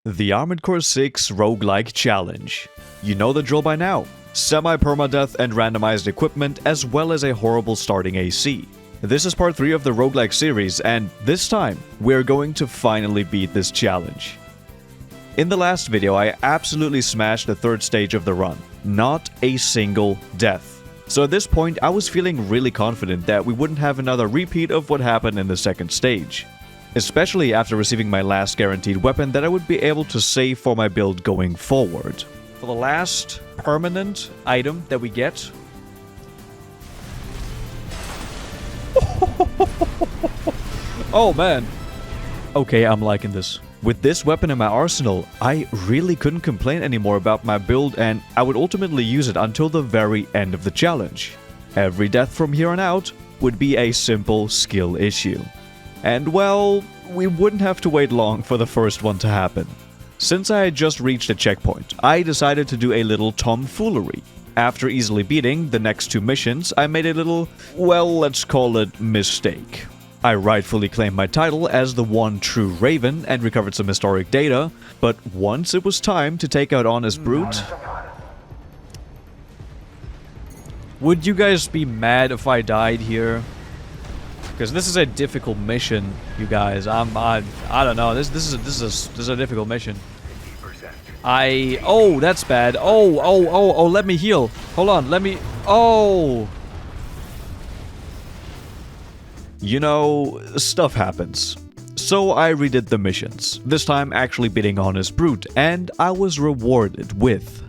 The Armored Core 6 Roguelike Challenge. You know the drill by now. Semi-permadeath and randomized equipment, as well as a horrible starting AC. This is part 3 of the roguelike series, and this time, we're going to finally beat this challenge. In the last video, I absolutely smashed the third stage of the run. Not a single death. So at this point, I was feeling really confident that we wouldn't have another repeat of what happened in the second stage. Especially after receiving my last guaranteed weapon that I would be able to save for my build going forward. For the last permanent item that we get... Oh man! Okay, I'm liking this. With this weapon in my arsenal, I really couldn't complain anymore about my build, and I would ultimately use it until the very end of the challenge. Every death from here on out would be a simple skill issue. And well, we wouldn't have to wait long for the first one to happen. Since I had just reached a checkpoint, I decided to do a little tomfoolery. After easily beating the next two missions, I made a little, well, let's call it mistake. I rightfully claimed my title as the one true Raven and recovered some historic data, but once it was time to take out Honest Brute... Would you guys be mad if I died here? Because this is a difficult mission, you guys. I don't know. This is a difficult mission. Oh, that's bad. Oh, let me heal. Hold on, let me... Oh! You know, stuff happens. So I redid the missions, this time actually beating Honest Brute, and I was rewarded with...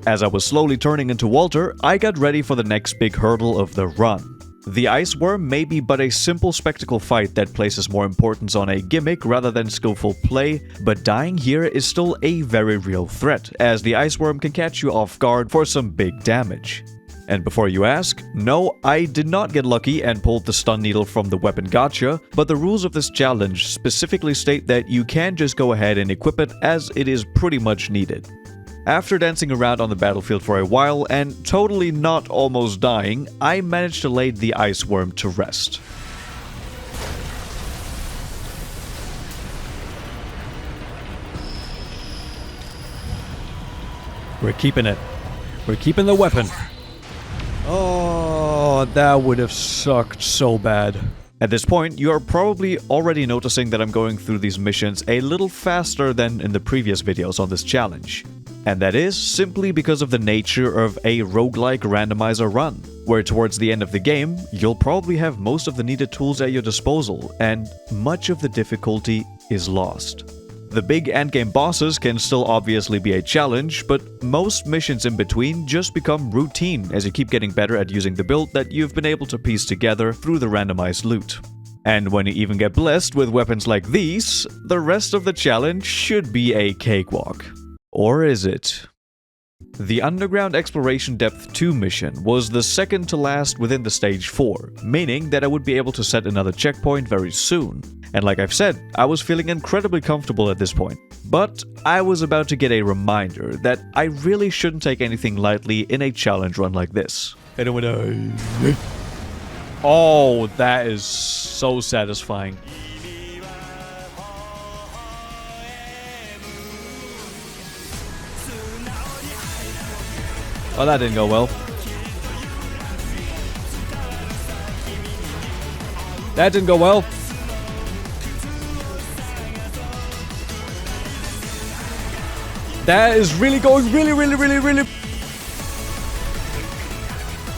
As I was slowly turning into Walter, I got ready for the next big hurdle of the run. The Ice Worm may be but a simple spectacle fight that places more importance on a gimmick rather than skillful play, but dying here is still a very real threat, as the Ice Worm can catch you off guard for some big damage. And before you ask, no, I did not get lucky and pulled the stun needle from the weapon gotcha, but the rules of this challenge specifically state that you can just go ahead and equip it as it is pretty much needed. After dancing around on the battlefield for a while and totally not almost dying, I managed to lay the Ice Worm to rest. We're keeping it. We're keeping the weapon. Oh, that would have sucked so bad. At this point, you are probably already noticing that I'm going through these missions a little faster than in the previous videos on this challenge. And that is simply because of the nature of a roguelike randomizer run, where towards the end of the game, you'll probably have most of the needed tools at your disposal, and much of the difficulty is lost. The big endgame bosses can still obviously be a challenge, but most missions in between just become routine as you keep getting better at using the build that you've been able to piece together through the randomized loot. And when you even get blessed with weapons like these, the rest of the challenge should be a cakewalk. Or is it? The Underground Exploration Depth 2 mission was the second to last within the Stage 4, meaning that I would be able to set another checkpoint very soon. And like I've said, I was feeling incredibly comfortable at this point. But I was about to get a reminder that I really shouldn't take anything lightly in a challenge run like this. Oh, that is so satisfying. Oh, that didn't go well. That didn't go well. That is really going really...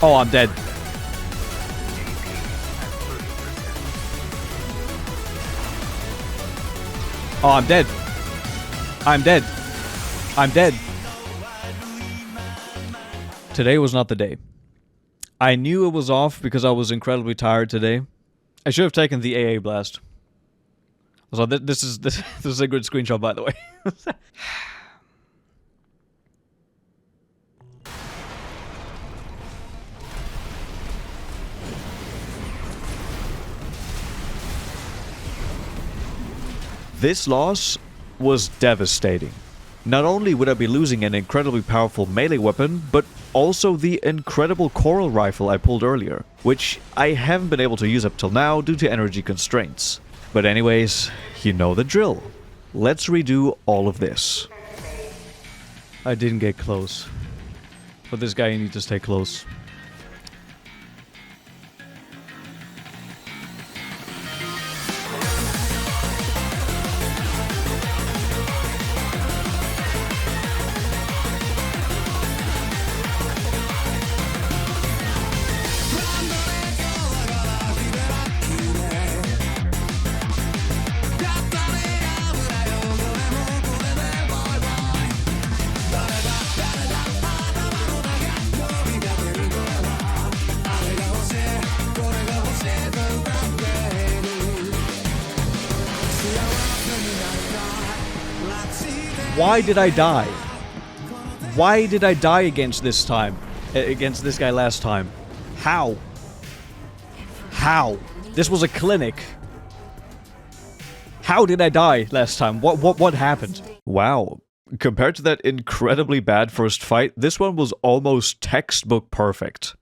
Oh, I'm dead. Oh, I'm dead. I'm dead. I'm dead. Today was not the day. I knew it was off because I was incredibly tired today. I should have taken the AA blast. So this is a good screenshot, by the way. This loss was devastating. Not only would I be losing an incredibly powerful melee weapon, but also the incredible coral rifle I pulled earlier, which I haven't been able to use up till now due to energy constraints. But anyways, you know the drill. Let's redo all of this. I didn't get close. But this guy, you need to stay close. Why did I die? Why did I die against this time? Against this guy last time? How? How? This was a clinic. How did I die last time? What happened? Wow. Compared to that incredibly bad first fight, this one was almost textbook perfect.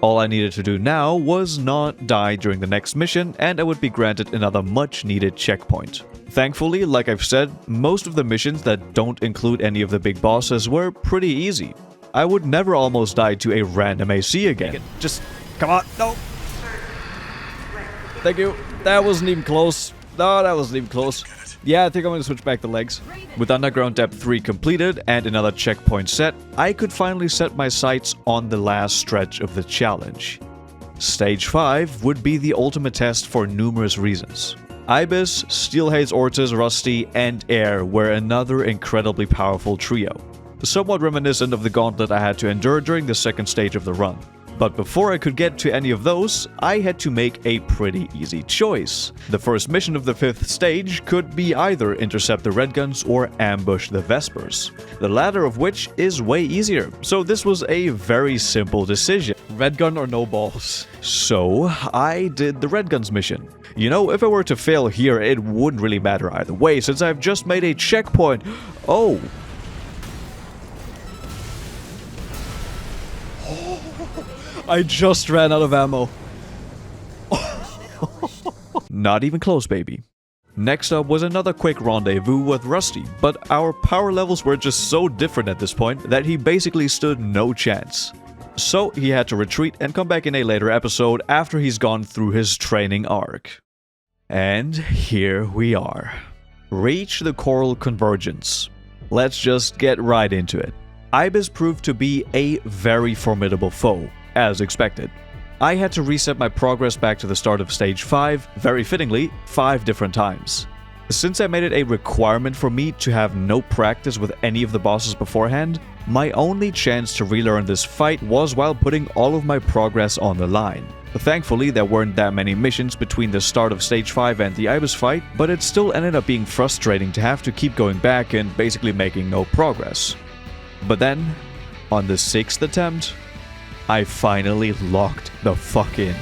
All I needed to do now was not die during the next mission, and I would be granted another much-needed checkpoint. Thankfully, like I've said, most of the missions that don't include any of the big bosses were pretty easy. I would never almost die to a random AC again. Just, come on, no! Thank you. That wasn't even close. No, that wasn't even close. Yeah, I think I'm gonna switch back the legs. With Underground Depth 3 completed and another checkpoint set, I could finally set my sights on the last stretch of the challenge. Stage 5 would be the ultimate test for numerous reasons. Ibis, Steelhaze Ortiz, Rusty, and Air were another incredibly powerful trio, somewhat reminiscent of the gauntlet I had to endure during the second stage of the run. But before I could get to any of those, I had to make a pretty easy choice. The first mission of the 5th stage could be either intercept the Red Guns or ambush the Vespers, the latter of which is way easier, so this was a very simple decision. Red Gun or no balls. So I did the Red Guns mission. You know, if I were to fail here, it wouldn't really matter either way, since I've just made a checkpoint. Oh. I just ran out of ammo. Not even close, baby. Next up was another quick rendezvous with Rusty, but our power levels were just so different at this point that he basically stood no chance. So he had to retreat and come back in a later episode after he's gone through his training arc. And here we are. Reach the Coral Convergence. Let's just get right into it. Ibis proved to be a very formidable foe, as expected. I had to reset my progress back to the start of Stage 5, very fittingly, 5 different times. Since I made it a requirement for me to have no practice with any of the bosses beforehand, my only chance to relearn this fight was while putting all of my progress on the line. Thankfully, there weren't that many missions between the start of Stage 5 and the Ibis fight, but it still ended up being frustrating to have to keep going back and basically making no progress. But then, on the 6th attempt, I finally locked the fuck in.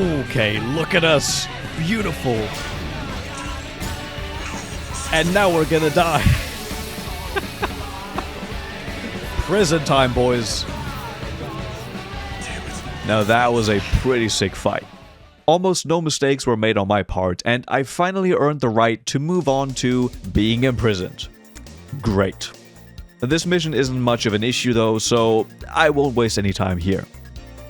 Okay, look at us. Beautiful. And now we're gonna die. Prison time, boys. Now that was a pretty sick fight. Almost no mistakes were made on my part, and I finally earned the right to move on to being imprisoned. Great. This mission isn't much of an issue though, so I won't waste any time here.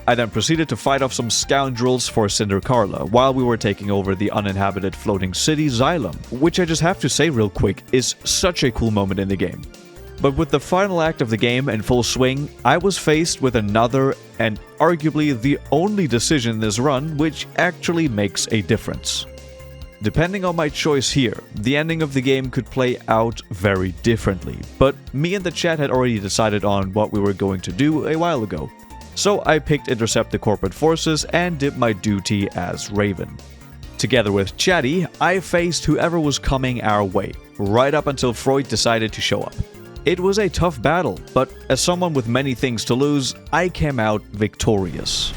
I then proceeded to fight off some scoundrels for Cinder Carla while we were taking over the uninhabited floating city Xylem, which I just have to say real quick is such a cool moment in the game. But with the final act of the game in full swing, I was faced with another and arguably the only decision in this run which actually makes a difference. Depending on my choice here, the ending of the game could play out very differently, but me and the chat had already decided on what we were going to do a while ago. So I picked intercept the corporate forces and did my duty as Raven. Together with Chatty, I faced whoever was coming our way, right up until Freud decided to show up. It was a tough battle, but as someone with many things to lose, I came out victorious.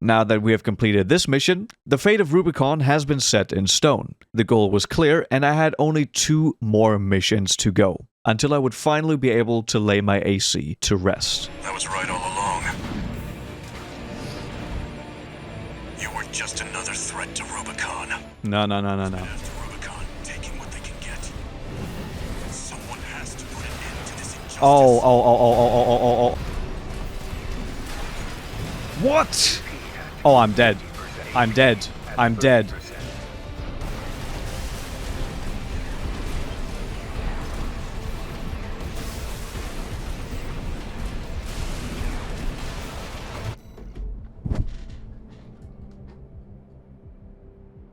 Now that we have completed this mission, the fate of Rubicon has been set in stone. The goal was clear and I had only 2 more missions to go, until I would finally be able to lay my AC to rest. I was right all along. You were just another threat to Rubicon. No. Rubicon taking what they can get. Someone has to put an end to this injustice. Oh. What? Oh, I'm dead. I'm dead. I'm dead.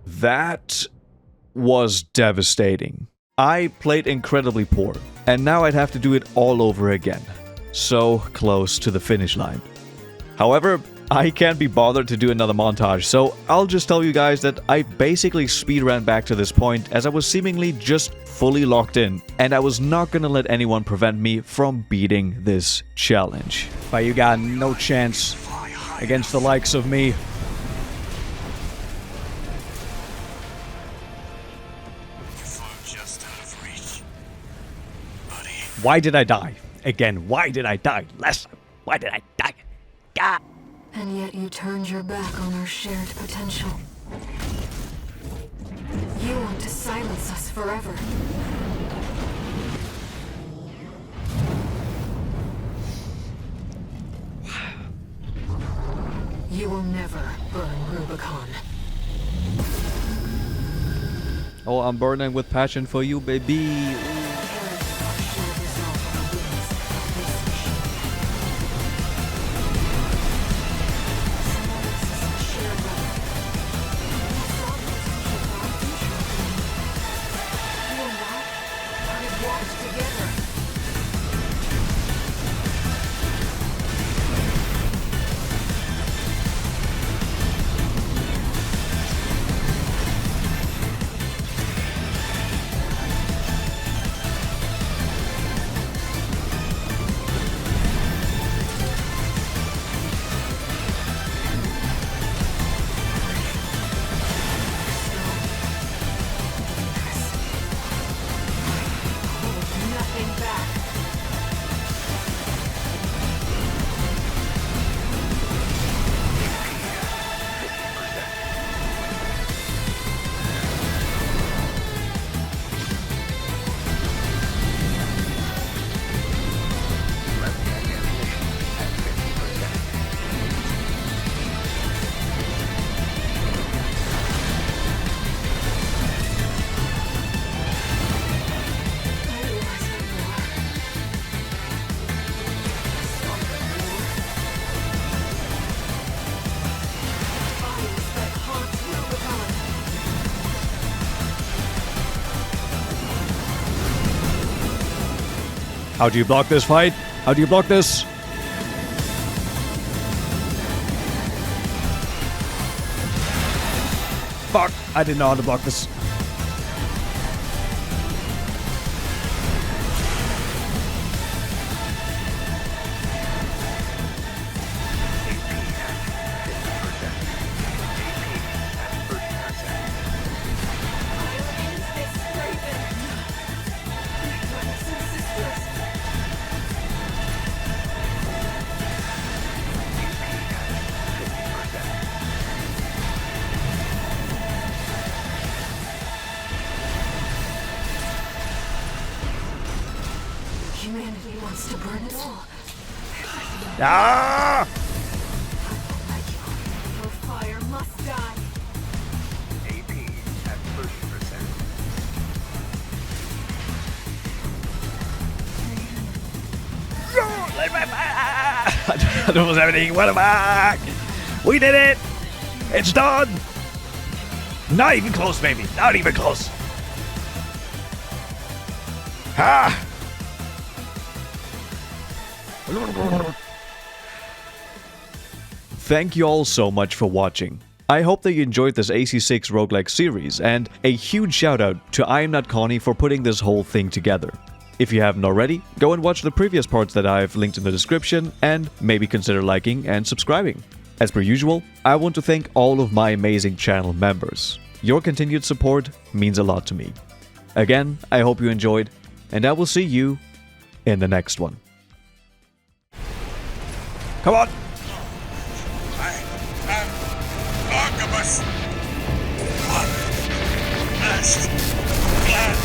That was devastating. I played incredibly poor, and now I'd have to do it all over again. So close to the finish line. However, I can't be bothered to do another montage, so I'll just tell you guys that I basically speedran back to this point as I was seemingly just fully locked in, and I was not gonna let anyone prevent me from beating this challenge. But you got no chance against the likes of me. Why did I die? Again, why did I die? Last time, why did I die? God. And yet you turned your back on our shared potential. You want to silence us forever. You will never burn Rubicon. Oh, I'm burning with passion for you, baby. How do you block this fight? How do you block this? Fuck! I didn't know how to block this. Humanity wants to burn it all. Ah! Your fire must die. AP at 30%. I don't have anything. What am I? We did it! It's done! Not even close, baby. Not even close. Ah! Thank you all so much for watching. I hope that you enjoyed this AC6 roguelike series, and a huge shout out to I Am Not Connie for putting this whole thing together. If you haven't already, go and watch the previous parts that I've linked in the description, and maybe consider liking and subscribing. As per usual, I want to thank all of my amazing channel members. Your continued support means a lot to me. Again, I hope you enjoyed, and I will see you in the next one. Come on! I am Archibus. One last glance.